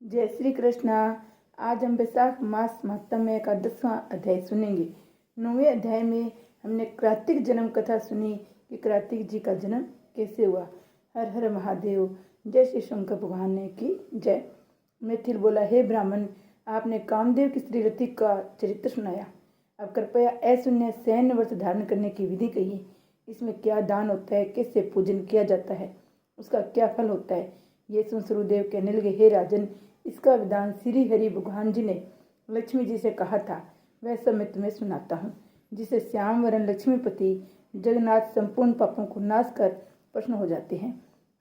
जय श्री कृष्णा। आज हम वैशाख मास महात्म्य का 10वां अध्याय सुनेंगे। 9वें अध्याय में हमने कार्तिक जन्म कथा सुनी कि कार्तिक जी का जन्म कैसे हुआ। हर हर महादेव। जय श्री शंकर भगवान की जय। मिथिल बोला, हे ब्राह्मण, आपने कामदेव की स्त्री रति का चरित्र सुनाया। अब कृपया अशून्य सैन्य व्रत धारण करने की विधि कहिए। इसमें क्या दान होता है, कैसे पूजन किया जाता है, उसका क्या फल होता है। ये सुन सूर्यदेव कहने लगे, हे राजन, इसका विधान श्री हरि भगवान जी ने लक्ष्मी जी से कहा था, वह सब मैं तुम्हें सुनाता हूँ। जिसे श्याम वरण लक्ष्मीपति जगन्नाथ संपूर्ण पापों को नाश कर प्रश्न हो जाते हैं।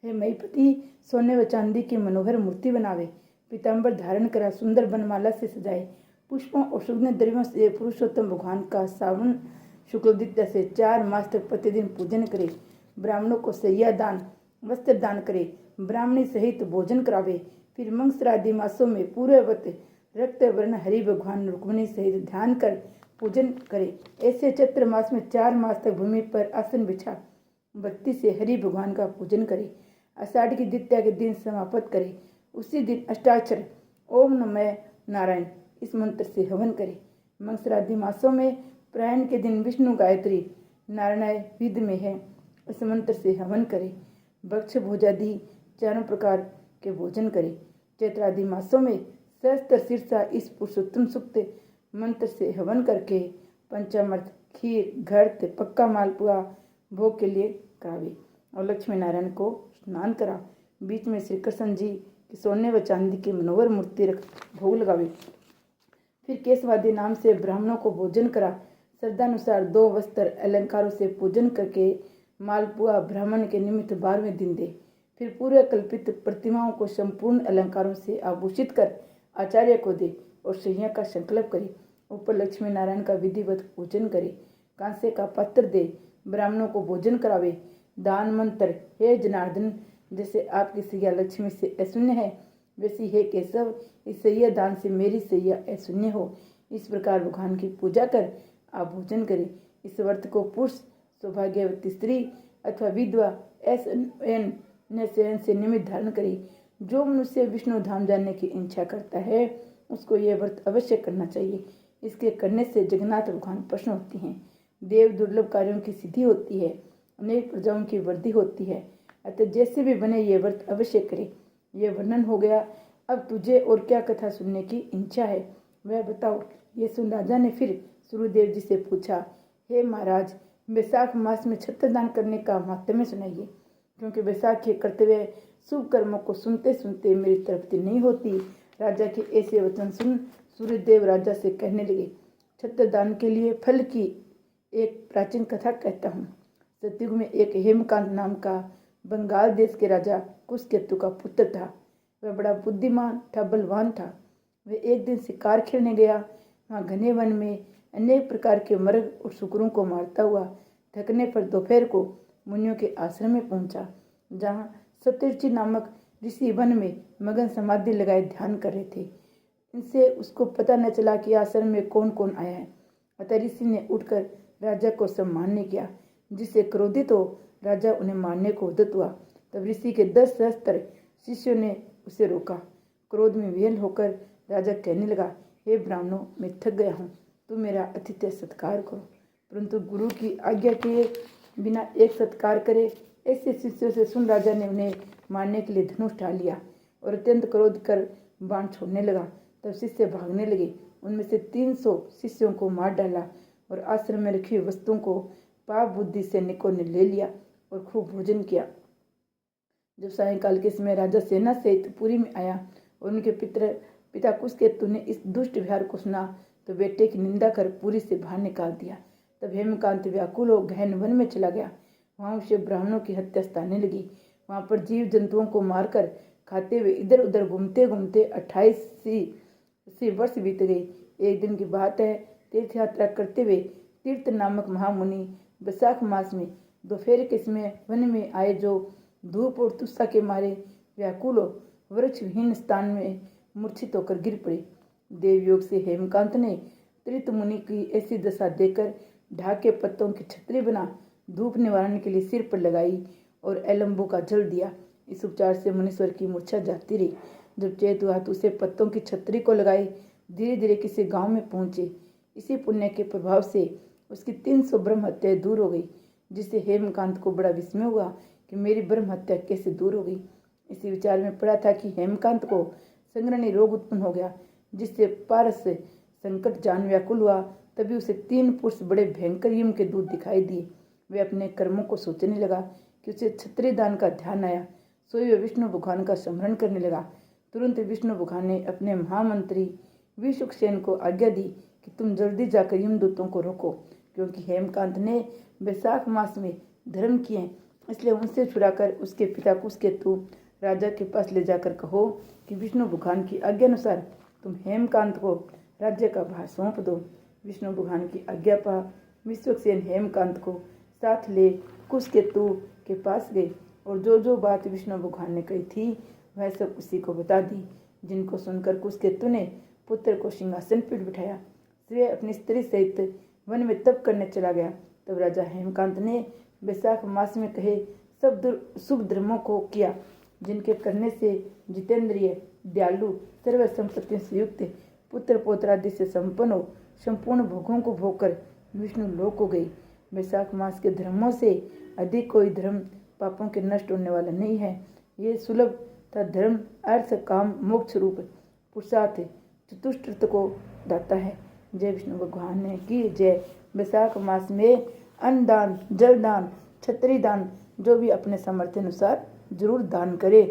हे मईपति, सोने व चांदी की मनोहर मूर्ति बनावे, पीताम्बर धारण करा, सुंदर बनमाला से सजाए, पुष्पों और सुगंध द्रव्यों से पुरुषोत्तम भगवान का सावन शुक्लदित्य से 4 मास तक प्रतिदिन पूजन करे, ब्राह्मणों को सैया दान वस्त्र दान करे, ब्राह्मणी सहित भोजन करावे। फिर मंगसरादि मासों में पूरे व्रत रक्त वर्ण हरि भगवान रुक्मिणी सहित ध्यान कर पूजन करे। ऐसे चैत्र मास में 4 मास तक भूमि पर आसन बिछा भक्ति से हरि भगवान का पूजन करे। आषाढ़ की द्वितीया के दिन समाप्त करे। उसी दिन अष्टाक्षर ओम नमः नारायण इस मंत्र से हवन करे। मंगसरादि मासों में प्रयाण के दिन विष्णु गायत्री नारायण विध में है, इस मंत्र से हवन करे। भक्ष भोजादि 4 प्रकार के भोजन करे। चैत्रादि मासों में सहस्त्र शीर्षा इस पुरुषोत्तम सूक्त मंत्र से हवन करके पंचामृत खीर घृत पक्का मालपुआ भोग के लिए करावे और लक्ष्मी नारायण को स्नान करा। बीच में श्री कृष्ण जी की सोने व चांदी की मनोहर मूर्ति रख भोग लगावे। फिर केशवादी नाम से ब्राह्मणों को भोजन करा। श्रद्धानुसार 2 वस्त्र अलंकारों से पूजन करके मालपुआ ब्राह्मण के निमित्त 12वें दिन दे। फिर पूरे कल्पित प्रतिमाओं को संपूर्ण अलंकारों से आभूषित कर आचार्य को दे और सैया का संकल्प करे। ऊपर लक्ष्मी नारायण का विधिवत पूजन करे। कांसे का पात्र दे, ब्राह्मणों को भोजन करावे। दान मंत्र, हे जनार्दन, जैसे आपकी सैया लक्ष्मी से अशून्य है, वैसी हे केशव, इस सैया दान से मेरी सैया अशून्य हो। इस प्रकार भगवान की पूजा कर आप भोजन करें। इस व्रत को पुरुष, सौभाग्यवती स्त्री अथवा विधवा से निमित्त धारण करे। जो मनुष्य विष्णु धाम जाने की इच्छा करता है उसको यह व्रत अवश्य करना चाहिए। इसके करने से जगन्नाथ भगवान प्रसन्न होती हैं, देव दुर्लभ कार्यों की सिद्धि होती है, अनेक प्रजाओं की वृद्धि होती है। अतः जैसे भी बने ये व्रत अवश्य करे। यह वर्णन हो गया। अब तुझे और क्या कथा सुनने की इच्छा है वह बताओ। ये सुन राजा ने फिर सूर्यदेव जी से पूछा, हे महाराज, वैशाख मास में छत्रदान करने का महात्म्य सुनाइए, क्योंकि वैशाख के कर्तव्य शुभ कर्मों को सुनते सुनते मेरी तृप्ति नहीं होती। राजा के ऐसे वचन सुन सूर्यदेव राजा से कहने लगे, छत्रदान के लिए फल की एक प्राचीन कथा कहता हूँ। सतयुग में एक हेमकांत नाम का बंगाल देश के राजा कुशकेतु का पुत्र था। वह बड़ा बुद्धिमान था, बलवान था। वह एक दिन शिकार खेलने गया। वहाँ घने वन में अनेक प्रकार के मृग और सुकरों को मारता हुआ थकने पर दोपहर को मुनियों के आश्रम में पहुंचा, जहाँ सत्यर्षि नामक ऋषि वन में मगन समाधि लगाए ध्यान कर रहे थे। इनसे उसको पता न चला कि आश्रम में कौन कौन आया है। अतः ऋषि ने उठकर राजा को सम्मान किया, जिससे क्रोधित हो राजा उन्हें मारने को उद्यत हुआ। तब ऋषि के 10 सहस्त्र शिष्यों ने उसे रोका। क्रोध में विह्वल होकर राजा कहने लगा, हे ब्राह्मणों, मैं थक गया हूँ, तुम मेरा अतिथ्य सत्कार करो। परंतु गुरु की आज्ञा के बिना एक सत्कार करे ऐसे शिष्यों से सुन राजा ने उन्हें मारने के लिए धनुष उठा लिया और अत्यंत क्रोध कर बाण छोड़ने लगा। तब शिष्य भागने लगे। उनमें से 300 शिष्यों को मार डाला और आश्रम में रखी वस्तुओं को पाप बुद्धि सैनिकों ने ले लिया और खूब भोजन किया। जब सायंकाल के समय राजा सेना सहित पुरी में आया और उनके पिता कुशकेतु ने इस दुष्ट व्यवहार को सुना तो बेटे की निंदा कर पुरी से बाहर निकाल दिया। तब हेमकांत व्याकुल हो गहन वन में चला गया। वहाँ उसे ब्राह्मणों की हत्या सताने लगी। वहाँ पर जीव जंतुओं को मारकर खाते हुए इधर उधर घूमते घूमते 28 वर्ष बीत गए। एक दिन की बात है, तीर्थ यात्रा करते हुए तीर्थ नामक महामुनि वैशाख मास में दोपहर के समय वन में आए, जो धूप और तुषा के मारे व्याकुल हो वृक्ष विहीन स्थान में मूर्छित होकर गिर पड़े। देवयोग से हेमकांत ने तीर्थ मुनि की ऐसी दशा देखकर ढाक के पत्तों की छतरी बना धूप निवारण के लिए सिर पर लगाई और एलम्बू का जल दिया। इस उपचार से मुनीश्वर की मूर्छा जाती रही। जब चेत हुआ तो उसे पत्तों की छतरी को लगाई धीरे धीरे किसी गांव में पहुंचे। इसी पुण्य के प्रभाव से उसकी 300 ब्रह्म हत्याएं दूर हो गई, जिससे हेमकांत को बड़ा विस्मय हुआ कि मेरी ब्रह्म हत्या कैसे दूर हो गई। इसी विचार में पड़ा था कि हेमकांत को संग्रहणी रोग उत्पन्न हो गया, जिससे पारस संकट जान व्याकुल हुआ। तभी उसे 3 पुरुष बड़े भयंकर यम के दूत दिखाई दिए। वे अपने कर्मों को सोचने लगा कि उसे क्षत्रिय दान का ध्यान आया। सोई वह विष्णु भगवान का स्मरण करने लगा। तुरंत विष्णु भगवान ने अपने महामंत्री विशुकसेन को आज्ञा दी कि तुम जल्दी जाकर यमदूतों को रोको, क्योंकि हेमकांत ने वैशाख मास में धर्म किए, इसलिए उनसे छुड़ाकर उसके पिता कुशकेतु राजा के पास ले जाकर कहो कि विष्णु भगवान की आज्ञा अनुसार तुम हेमकांत को राज्य का भार सौंप दो। विष्णु भगवान की आज्ञा पा विश्वक्सेन हेमकांत को साथ ले कुशकेतु के पास गए और जो जो बात विष्णु भगवान ने कही थी वह सब उसी को बता दी, जिनको सुनकर कुशकेतु ने पुत्र को सिंहासन पर बिठाया। श्रेय अपनी स्त्री सहित वन में तप करने चला गया। तब राजा हेमकांत ने वैशाख मास में कहे सब शुभ धर्मों को किया, जिनके करने से जितेंद्रिय, दयालु, सर्व संपत्ति से युक्त, पुत्र पौत्रादि से संपन्न हो, संपूर्ण भोगों को भोग कर विष्णु लोक को गई। वैशाख मास के धर्मों से अधिक कोई धर्म पापों के नष्ट होने वाला नहीं है। ये सुलभ था धर्म, अर्थ, काम, मोक्ष रूप पुरुषार्थ चतुष्टृत को दाता है। जय विष्णु भगवान ने की जय। वैशाख मास में अन्नदान, जलदान, क्षत्रिय दान जो भी अपने सामर्थ्य अनुसार जरूर दान करे।